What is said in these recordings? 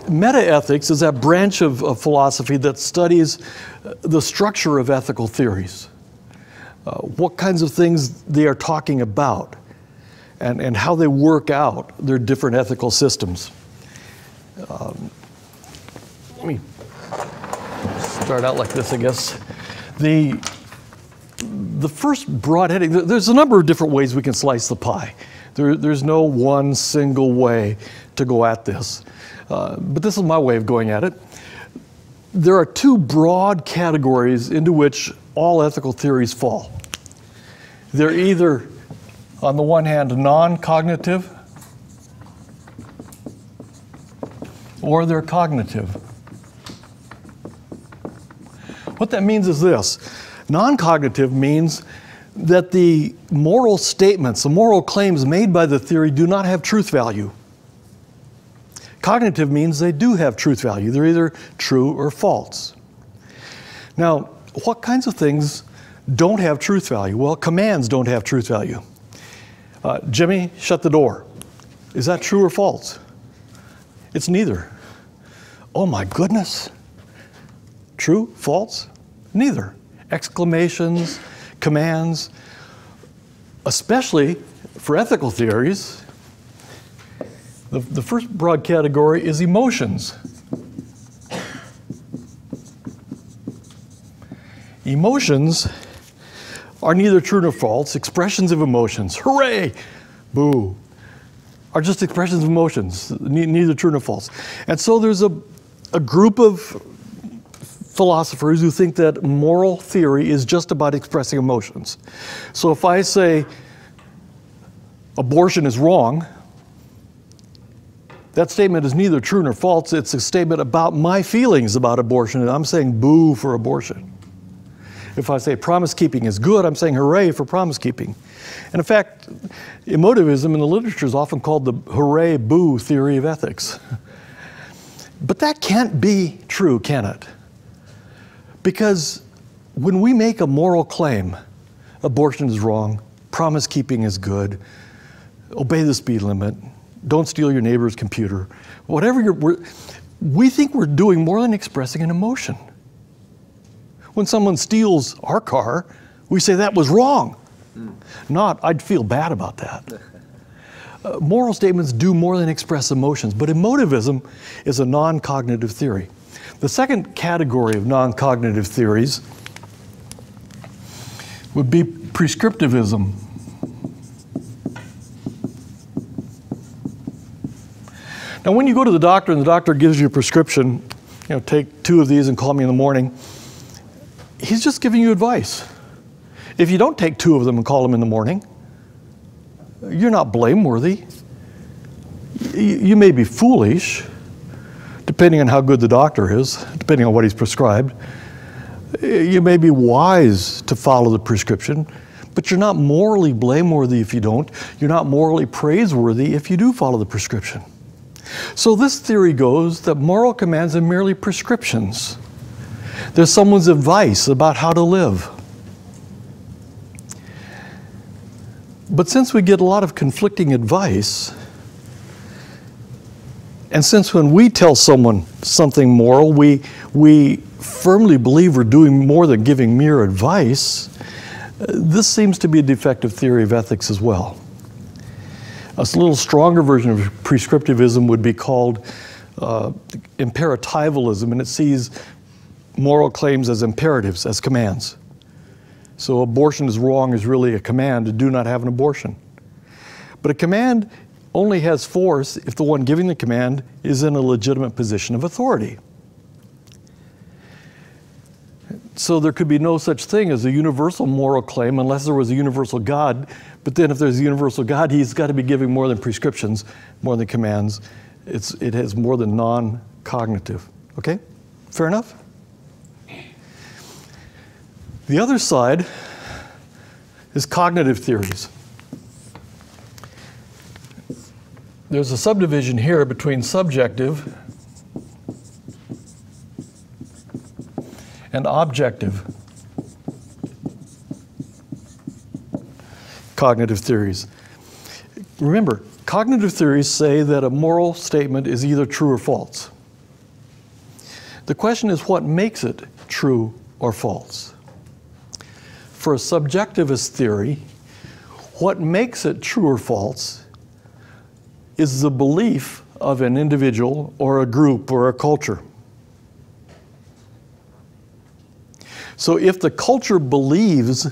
Metaethics is that branch of philosophy that studies the structure of ethical theories, what kinds of things they are talking about, and how they work out their different ethical systems. Let me start out like this, I guess. The first broad heading, there's a number of different ways we can slice the pie. There's no one single way to go at this. But this is my way of going at it. There are two broad categories into which all ethical theories fall. They're either, on the one hand, non-cognitive, or they're cognitive. What that means is this. Non-cognitive means that the moral statements, the moral claims made by the theory do not have truth value. Cognitive means they do have truth value. They're either true or false. Now, what kinds of things don't have truth value? Well, commands don't have truth value. Jimmy, shut the door. Is that true or false? It's neither. Oh my goodness. True, false? Neither. Exclamations, commands, especially for ethical theories, the first broad category is emotions. Emotions are neither true nor false. Expressions of emotions, hooray, boo, are just expressions of emotions, neither true nor false. And so there's a group of philosophers who think that moral theory is just about expressing emotions. So if I say abortion is wrong, that statement is neither true nor false. It's a statement about my feelings about abortion, and I'm saying boo for abortion. If I say promise keeping is good, I'm saying hooray for promise keeping. And in fact, emotivism in the literature is often called the hooray boo theory of ethics. But that can't be true, can it? Because when we make a moral claim, abortion is wrong, promise keeping is good, obey the speed limit, don't steal your neighbor's computer, whatever we think we're doing more than expressing an emotion. When someone steals our car, we say that was wrong. Not, I'd feel bad about that. Moral statements do more than express emotions, but emotivism is a non-cognitive theory. The second category of non-cognitive theories would be prescriptivism. Now, when you go to the doctor and the doctor gives you a prescription, take 2 of these and call me in the morning, he's just giving you advice. If you don't take 2 of them and call him in the morning, you're not blameworthy. You may be foolish, depending on how good the doctor is, depending on what he's prescribed. You may be wise to follow the prescription, but you're not morally blameworthy if you don't. You're not morally praiseworthy if you do follow the prescription. So this theory goes that moral commands are merely prescriptions. They're someone's advice about how to live. But since we get a lot of conflicting advice, and since when we tell someone something moral, we firmly believe we're doing more than giving mere advice, this seems to be a defective theory of ethics as well. A little stronger version of prescriptivism would be called imperativalism, and it sees moral claims as imperatives, as commands. So abortion is wrong is really a command to do not have an abortion. But a command only has force if the one giving the command is in a legitimate position of authority. So there could be no such thing as a universal moral claim unless there was a universal God. But then if there's a universal God, he's got to be giving more than prescriptions, more than commands. It has more than non-cognitive. Okay? Fair enough? The other side is cognitive theories. There's a subdivision here between subjective and objective cognitive theories. Remember, cognitive theories say that a moral statement is either true or false. The question is, what makes it true or false? For a subjectivist theory, what makes it true or false is the belief of an individual or a group or a culture. So if the culture believes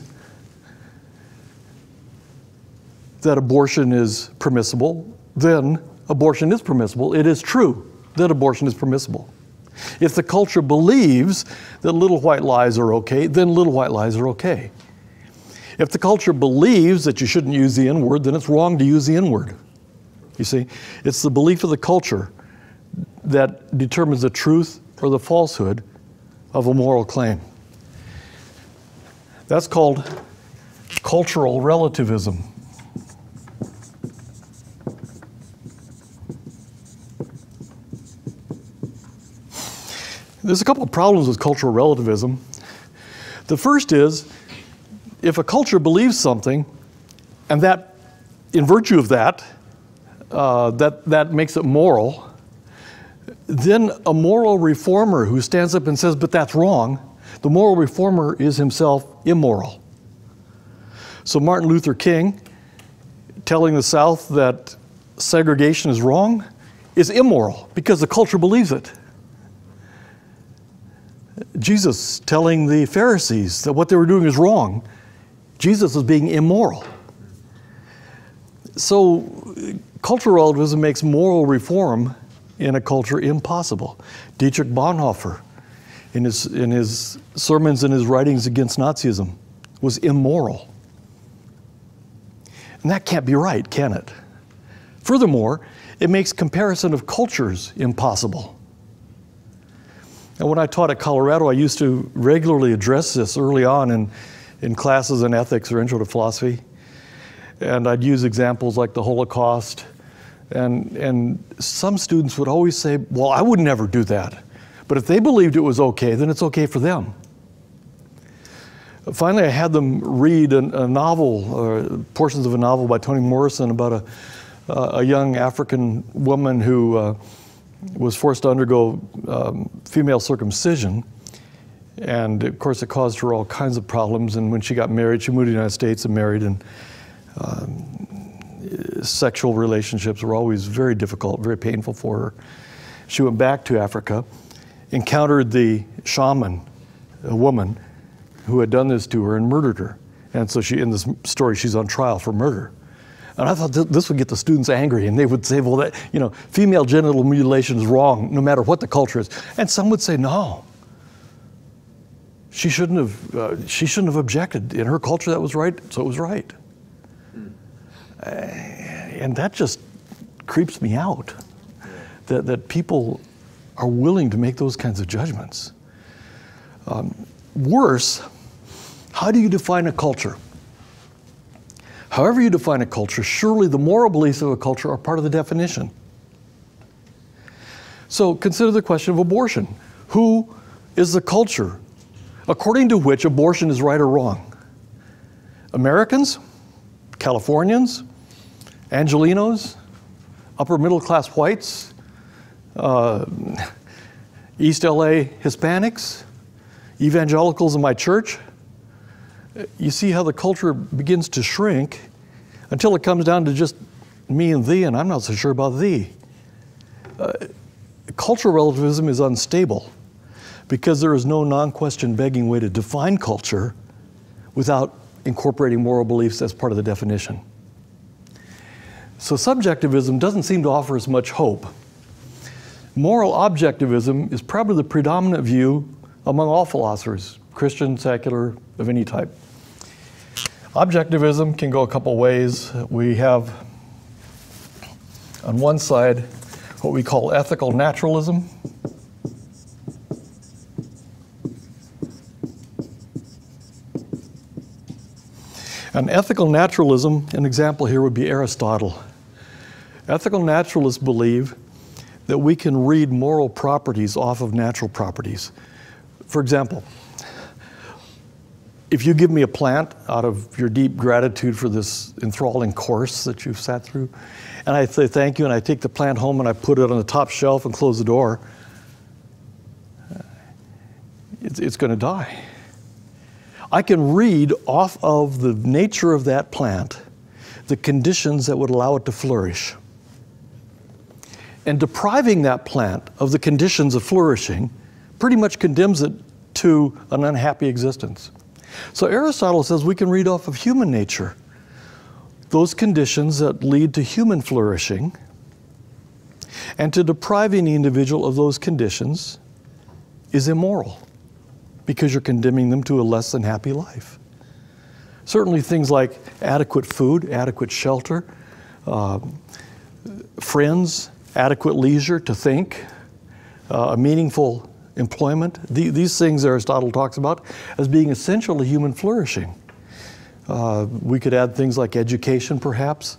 that abortion is permissible, then abortion is permissible. It is true that abortion is permissible. If the culture believes that little white lies are okay, then little white lies are okay. If the culture believes that you shouldn't use the N-word, then it's wrong to use the N-word. You see, it's the belief of the culture that determines the truth or the falsehood of a moral claim. That's called cultural relativism. There's a couple of problems with cultural relativism. The first is, if a culture believes something, and that, in virtue of that, that makes it moral, then a moral reformer who stands up and says, but that's wrong, the moral reformer is himself immoral. So Martin Luther King, telling the South that segregation is wrong, is immoral because the culture believes it. Jesus telling the Pharisees that what they were doing is wrong, Jesus was being immoral. So cultural relativism makes moral reform in a culture impossible. Dietrich Bonhoeffer, in his sermons and his writings against Nazism, was immoral. And that can't be right, can it? Furthermore, it makes comparison of cultures impossible. And when I taught at Colorado, I used to regularly address this early on in classes in ethics or intro to philosophy. And I'd use examples like the Holocaust. And some students would always say, well, I would never do that. But if they believed it was okay, then it's okay for them. Finally, I had them read a novel, portions of a novel by Toni Morrison about a young African woman who was forced to undergo female circumcision. And of course, it caused her all kinds of problems. And when she got married, she moved to the United States and married. And sexual relationships were always very difficult, very painful for her. She went back to Africa, encountered the shaman, a woman, who had done this to her and murdered her. And so in this story, she's on trial for murder. And I thought this would get the students angry, and they would say, well, female genital mutilation is wrong, no matter what the culture is. And some would say, no. She shouldn't have objected. In her culture, that was right, so it was right. And that just creeps me out, that people are willing to make those kinds of judgments. Worse, how do you define a culture? However you define a culture, surely the moral beliefs of a culture are part of the definition. So consider the question of abortion. Who is the culture according to which abortion is right or wrong? Americans? Californians? Angelenos? Upper middle class whites? East LA Hispanics? Evangelicals in my church? You see how the culture begins to shrink until it comes down to just me and thee, and I'm not so sure about thee. Cultural relativism is unstable because there is no non-question begging way to define culture without incorporating moral beliefs as part of the definition. So subjectivism doesn't seem to offer us much hope. Moral objectivism is probably the predominant view among all philosophers, Christian, secular, of any type. Objectivism can go a couple ways. We have, on one side, what we call ethical naturalism. And ethical naturalism, an example here would be Aristotle. Ethical naturalists believe that we can read moral properties off of natural properties. For example, if you give me a plant out of your deep gratitude for this enthralling course that you've sat through, and I say thank you, and I take the plant home and I put it on the top shelf and close the door, it's going to die. I can read off of the nature of that plant the conditions that would allow it to flourish. And depriving that plant of the conditions of flourishing pretty much condemns it to an unhappy existence. So Aristotle says we can read off of human nature those conditions that lead to human flourishing, and to depriving the individual of those conditions is immoral because you're condemning them to a less than happy life. Certainly things like adequate food, adequate shelter, friends, adequate leisure to think, a meaningful employment. These things Aristotle talks about as being essential to human flourishing. We could add things like education, perhaps,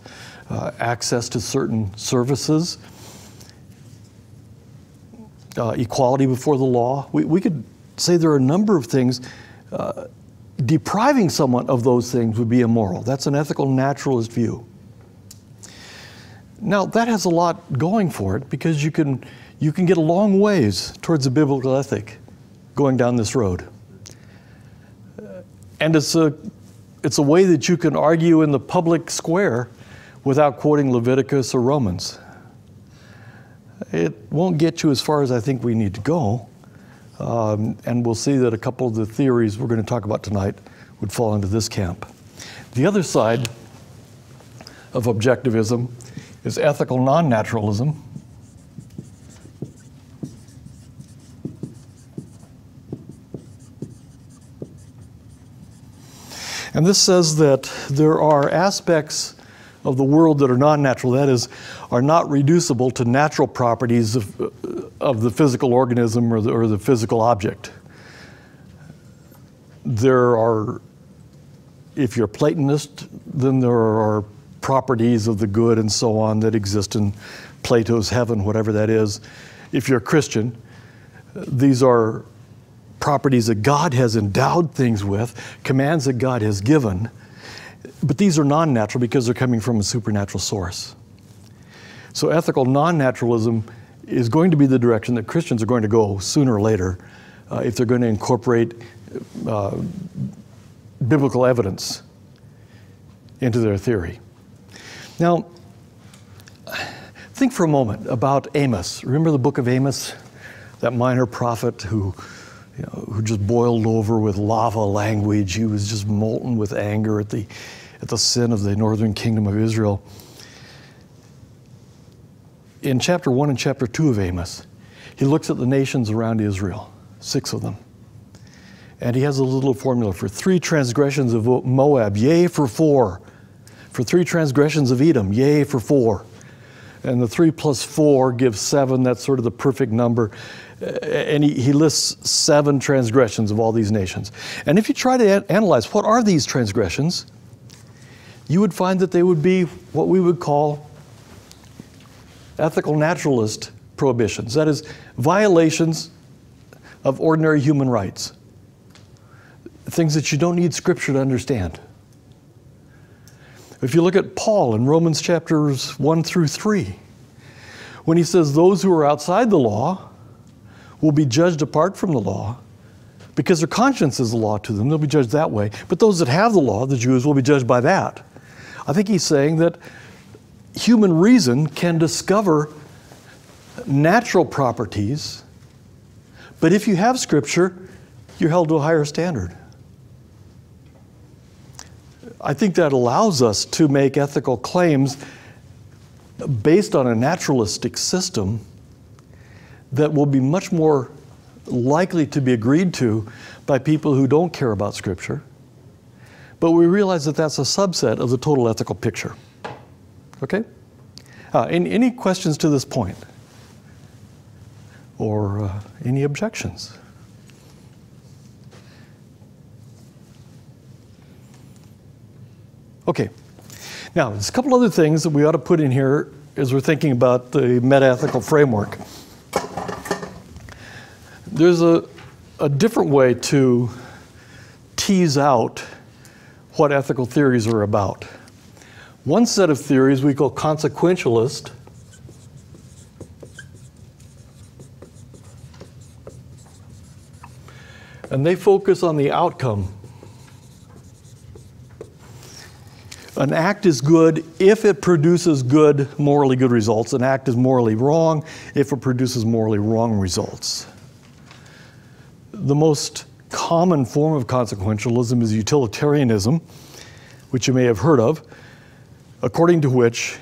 access to certain services, equality before the law. We could say there are a number of things. Depriving someone of those things would be immoral. That's an ethical naturalist view. Now, that has a lot going for it because you can get a long ways towards a biblical ethic going down this road. And it's a way that you can argue in the public square without quoting Leviticus or Romans. It won't get you as far as I think we need to go. And we'll see that a couple of the theories we're going to talk about tonight would fall into this camp. The other side of objectivism is ethical non-naturalism. And this says that there are aspects of the world that are non-natural, that is, are not reducible to natural properties of the physical organism or the physical object. There are, if you're a Platonist, then there are properties of the good and so on that exist in Plato's heaven, whatever that is. If you're a Christian, these are properties that God has endowed things with, commands that God has given, but these are non-natural because they're coming from a supernatural source. So ethical non-naturalism is going to be the direction that Christians are going to go sooner or later if they're going to incorporate biblical evidence into their theory. Now, think for a moment about Amos. Remember the book of Amos? That minor prophet who just boiled over with lava language. He was just molten with anger at the sin of the northern kingdom of Israel. In chapter 1 and chapter 2 of Amos, he looks at the nations around Israel, 6 of them. And he has a little formula for 3 transgressions of Moab, yea for 4. For 3 transgressions of Edom, yea for 4. And the 3 plus 4 gives 7. That's sort of the perfect number. And he lists 7 transgressions of all these nations. And if you try to analyze what are these transgressions, you would find that they would be what we would call ethical naturalist prohibitions. That is, violations of ordinary human rights. Things that you don't need Scripture to understand. If you look at Paul in Romans chapters 1 through 3, when he says those who are outside the law will be judged apart from the law because their conscience is the law to them. They'll be judged that way. But those that have the law, the Jews, will be judged by that. I think he's saying that human reason can discover natural properties, but if you have Scripture, you're held to a higher standard. I think that allows us to make ethical claims based on a naturalistic system that will be much more likely to be agreed to by people who don't care about Scripture. But we realize that that's a subset of the total ethical picture. Okay? Any questions to this point? Or any objections? Okay. Now, there's a couple other things that we ought to put in here as we're thinking about the metaethical framework. There's a different way to tease out what ethical theories are about. One set of theories we call consequentialist. and they focus on the outcome. An act is good if it produces good, morally good results. An act is morally wrong if it produces morally wrong results. The most common form of consequentialism is utilitarianism, which you may have heard of, according to which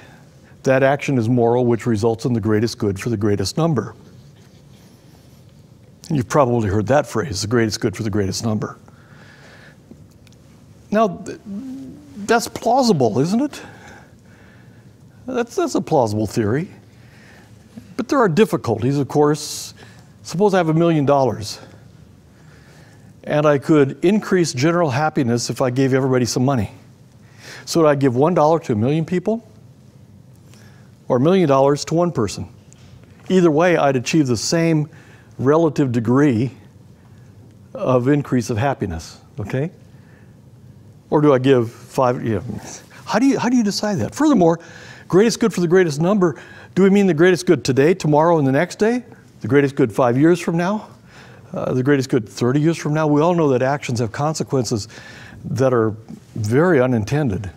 that action is moral, which results in the greatest good for the greatest number. You've probably heard that phrase, the greatest good for the greatest number. Now, that's plausible, isn't it? That's a plausible theory. But there are difficulties, of course. Suppose I have $1 million, and I could increase general happiness if I gave everybody some money. So would I give $1 to 1 million people? Or $1 million to one person? Either way, I'd achieve the same relative degree of increase of happiness, okay? Or do I give 5? You know, how do you decide that? Furthermore, greatest good for the greatest number, do we mean the greatest good today, tomorrow, and the next day? The greatest good 5 years from now? The greatest good 30 years from now? We all know that actions have consequences that are very unintended.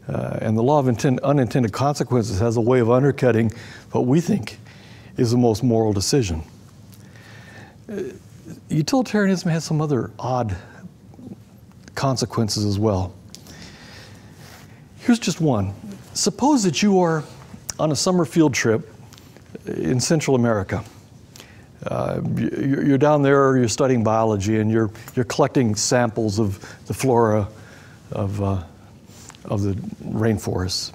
And the law of unintended consequences has a way of undercutting what we think is the most moral decision. Utilitarianism has some other odd consequences as well. Here's just one. Suppose that you are on a summer field trip in Central America. You're down there, you're studying biology, and you're collecting samples of the flora of the rainforests.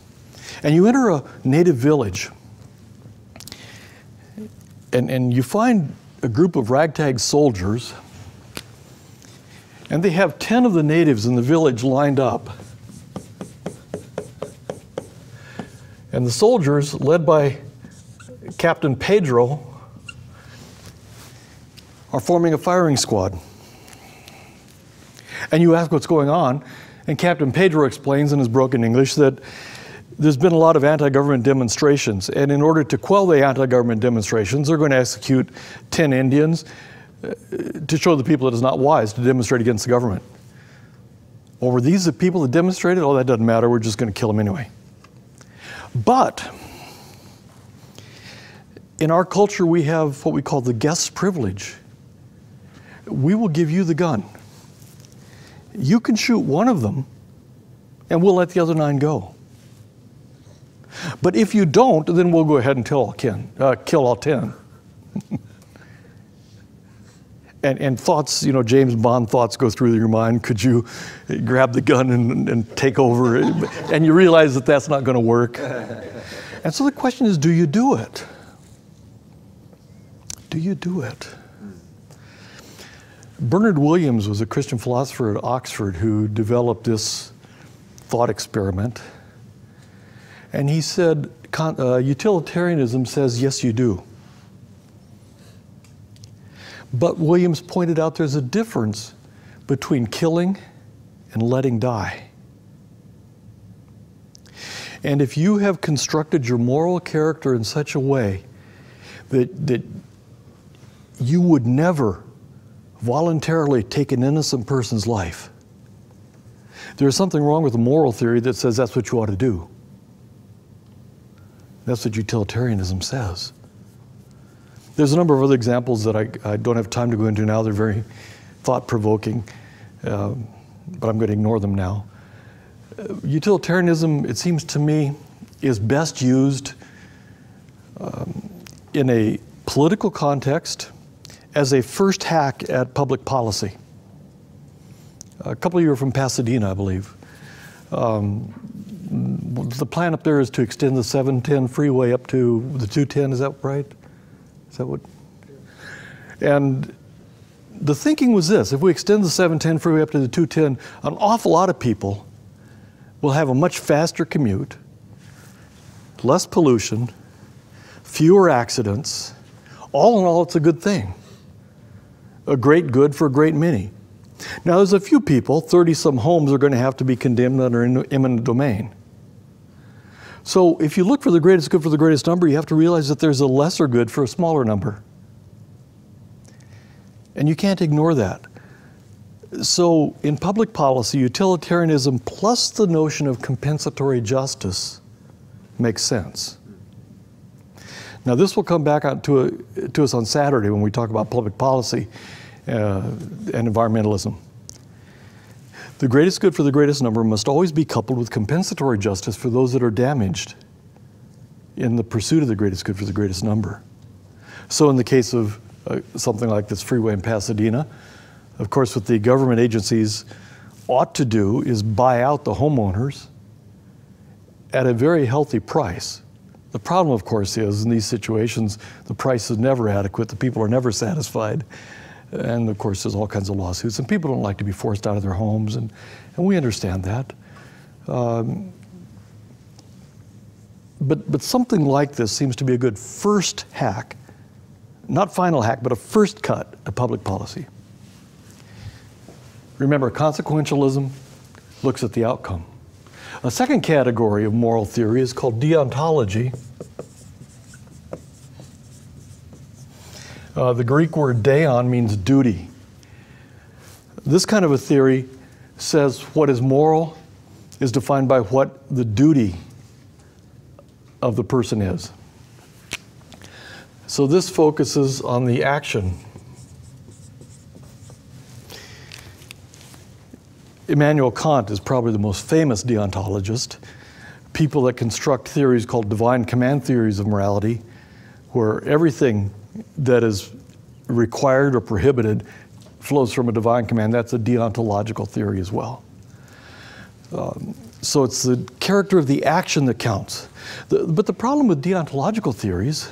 And you enter a native village, and you find a group of ragtag soldiers, and they have 10 of the natives in the village lined up. And the soldiers, led by Captain Pedro, are forming a firing squad. And you ask what's going on, and Captain Pedro explains in his broken English that there's been a lot of anti-government demonstrations, and in order to quell the anti-government demonstrations, they're going to execute 10 Indians to show the people that it's not wise to demonstrate against the government. Well, were these the people that demonstrated? Oh, that doesn't matter, we're just going to kill them anyway. But in our culture, we have what we call the guest's privilege. We will give you the gun. You can shoot one of them, and we'll let the other 9 go. But if you don't, then we'll go ahead and kill all 10. And thoughts, you know, James Bond thoughts go through your mind. Could you grab the gun and take over? And you realize that that's not going to work. And so the question is, do you do it? Do you do it? Bernard Williams was a Christian philosopher at Oxford who developed this thought experiment. And he said, utilitarianism says, yes, you do. But Williams pointed out there's a difference between killing and letting die. And if you have constructed your moral character in such a way that you would never voluntarily take an innocent person's life, there's something wrong with the moral theory that says that's what you ought to do. That's what utilitarianism says. There's a number of other examples that I don't have time to go into now. They're very thought-provoking, but I'm going to ignore them now. Utilitarianism, it seems to me, is best used in a political context as a first hack at public policy. A couple of you are from Pasadena, I believe. The plan up there is to extend the 710 freeway up to the 210, is that right? Is that what? And the thinking was this: if we extend the 710 freeway up to the 210, an awful lot of people will have a much faster commute, less pollution, fewer accidents. All in all, it's a good thing. A great good for a great many. Now, there's a few people, 30-some homes are going to have to be condemned under eminent domain. So if you look for the greatest good for the greatest number, you have to realize that there's a lesser good for a smaller number. And you can't ignore that. So in public policy, utilitarianism plus the notion of compensatory justice makes sense. Now this will come back to us on Saturday when we talk about public policy and environmentalism. The greatest good for the greatest number must always be coupled with compensatory justice for those that are damaged in the pursuit of the greatest good for the greatest number. So in the case of something like this freeway in Pasadena, of course what the government agencies ought to do is buy out the homeowners at a very healthy price. The problem, of course, is in these situations, the price is never adequate, the people are never satisfied, and of course there's all kinds of lawsuits, and people don't like to be forced out of their homes, and we understand that. But something like this seems to be a good first hack, not final hack, but a first cut at public policy. Remember, consequentialism looks at the outcome. A second category of moral theory is called deontology. The Greek word deon means duty. This kind of a theory says what is moral is defined by what the duty of the person is. So this focuses on the action. Immanuel Kant is probably the most famous deontologist. People that construct theories called divine command theories of morality, where everything that is required or prohibited flows from a divine command. That's a deontological theory as well. So it's the character of the action that counts. But the problem with deontological theories,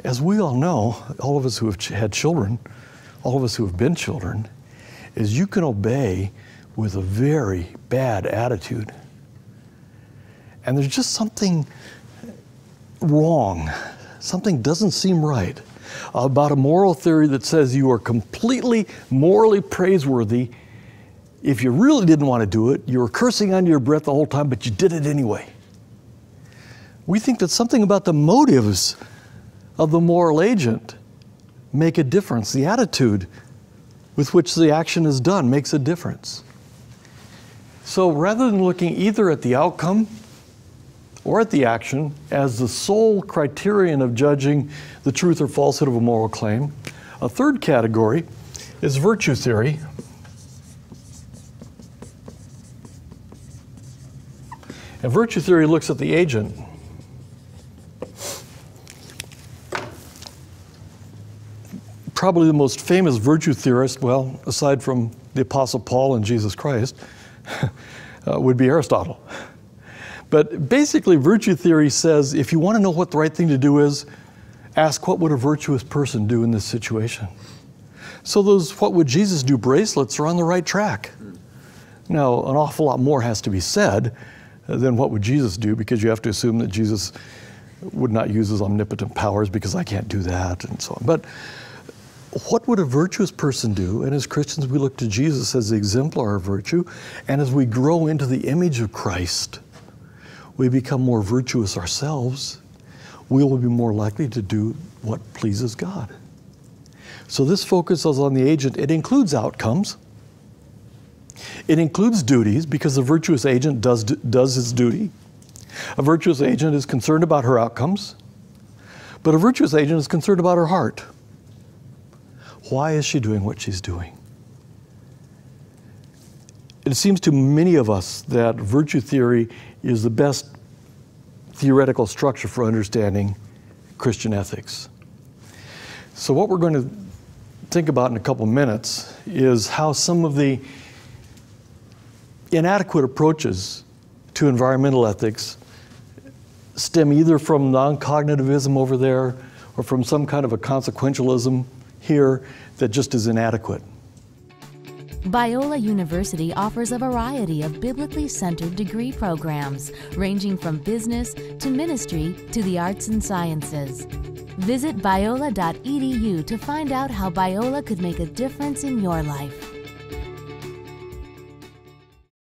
as we all know, all of us who have had children, all of us who have been children, is you can obey with a very bad attitude. And there's just something wrong, something doesn't seem right about a moral theory that says you are completely morally praiseworthy. If you really didn't want to do it, you were cursing under your breath the whole time, but you did it anyway. We think that something about the motives of the moral agent make a difference. The attitude with which the action is done makes a difference. So rather than looking either at the outcome or at the action as the sole criterion of judging the truth or falsehood of a moral claim, a third category is virtue theory. And virtue theory looks at the agent. Probably the most famous virtue theorist, well, aside from the Apostle Paul and Jesus Christ, would be Aristotle. But basically, virtue theory says if you want to know what the right thing to do is, ask what would a virtuous person do in this situation. So those what would Jesus do bracelets are on the right track. Now, an awful lot more has to be said than what would Jesus do, because you have to assume that Jesus would not use his omnipotent powers because I can't do that and so on. But what would a virtuous person do? And as Christians, we look to Jesus as the exemplar of virtue. And as we grow into the image of Christ, we become more virtuous ourselves. We will be more likely to do what pleases God. So this focuses on the agent. It includes outcomes. It includes duties, because the virtuous agent does his duty. A virtuous agent is concerned about her outcomes, but a virtuous agent is concerned about her heart. Why is she doing what she's doing? It seems to many of us that virtue theory is the best theoretical structure for understanding Christian ethics. So what we're going to think about in a couple minutes is how some of the inadequate approaches to environmental ethics stem either from non-cognitivism over there or from some kind of a consequentialism here that just is inadequate. Biola University offers a variety of biblically centered degree programs, ranging from business to ministry to the arts and sciences. Visit biola.edu to find out how Biola could make a difference in your life.